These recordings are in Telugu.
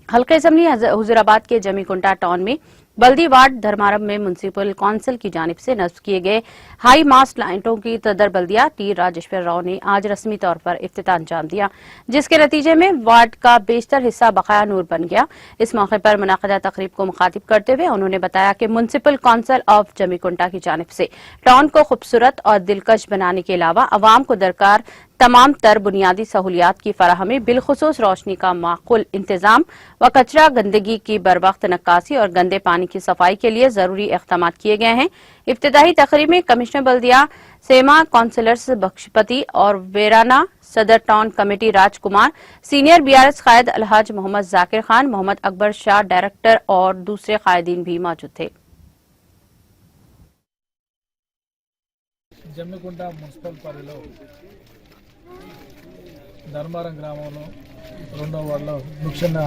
हल्का असम्बली हुजूराबाद के जमीकुंटा टाउन में बल्दी वार्ड धर्मारम में म्युनिसिपल काउंसिल की जानिब से नस्ब किए गए हाई मास्ट लाइटों की सदर बल्दिया टी राजेश्वर राव ने आज रस्मी तौर पर इफ्तिताह अंजाम दिया, जिसके नतीजे में वार्ड का बेशतर हिस्सा बकाया नूर बन गया। इस मौके पर मुनाक़दा तकरीब को मुखातिब करते हुए उन्होंने बताया कि म्युनिसिपल काउंसिल ऑफ जमीकुंटा की जानिब से टाउन को खूबसूरत और दिलकश बनाने के अलावा अवाम को दरकार तमाम तर बुनियादी सहूलियात की फराहमी, बिलखुसूस रोशनी का माकूल इंतजाम व कचरा गंदगी की बरवक्त नक्कासी और गंदे पानी की सफाई के लिए जरूरी इक़दाम किए गए हैं। इफ्तिताही तकरीब में कमिश्नर बल्दिया सेमा, काउंसलर्स बख्शपति और वेराना, सदर टाउन कमेटी राजकुमार, सीनियर बीआरएस कायद अलहाज मोहम्मद जाकिर खान, मोहम्मद अकबर शाह डायरेक्टर और दूसरे कायदीन भी मौजूद थे। జమ్మికుంట మున్సిపల్ పరిధిలో ధర్మారం గ్రామంలో 2వ వార్డులో ముఖ్యంగా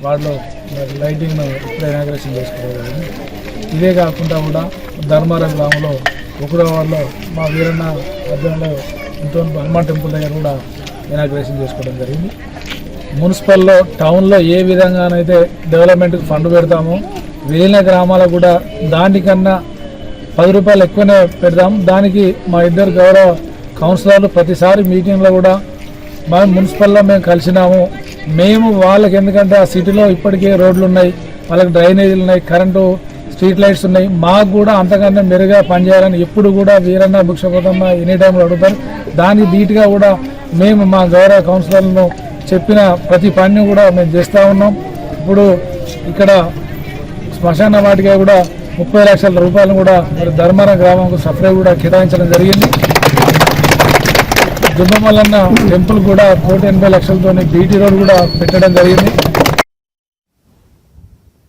వార్డులో లైటింగ్ను ఇనాగ్రేషన్ చేసుకోవాలి. ఇదే కాకుండా కూడా ధర్మారం గ్రామంలో 1వ వార్డులో మా వీరన్న ఆధ్వర్యంలో హనుమాన్ టెంపుల్ దగ్గర కూడా ఇనాగ్రేషన్ చేసుకోవడం జరిగింది. మున్సిపల్లో టౌన్లో ఏ విధంగానైతే డెవలప్మెంట్కి ఫండ్ పెడతామో వేల గ్రామాలకు కూడా దానికన్నా 10 రూపాయలు ఎక్కువనే పెడదాం. దానికి మా ఇద్దరు గౌరవ కౌన్సిలర్లు ప్రతిసారి మీటింగ్లో కూడా మా మున్సిపల్లో మేము కలిసినాము. మేము వాళ్ళకి ఎందుకంటే ఆ సిటీలో ఇప్పటికే రోడ్లు ఉన్నాయి, వాళ్ళకి డ్రైనేజీలు ఉన్నాయి, కరెంటు స్ట్రీట్ లైట్స్ ఉన్నాయి. మాకు కూడా అంతకన్నా మెరుగ్గా పనిచేయాలని ఎప్పుడు కూడా వీరన్న భిక్షపోతమ్మ ఎనీ టైంలో అడుగుతారు. దానికి ధీటుగా కూడా మేము మా గౌరవ కౌన్సిలర్లను చెప్పిన ప్రతి పనిని కూడా మేము చేస్తూ ఉన్నాం. ఇప్పుడు ఇక్కడ శ్మశాన వాటిగా కూడా 30 లక్షల రూపాయలను కూడా మరి ధర్మారం గ్రామంకు సపరేట్ కూడా కేటాయించడం జరిగింది. దుబ్బమల్లన్న టెంపుల్ కూడా 180 లక్షలతో బీటీ రోడ్ కూడా పెట్టడం జరిగింది.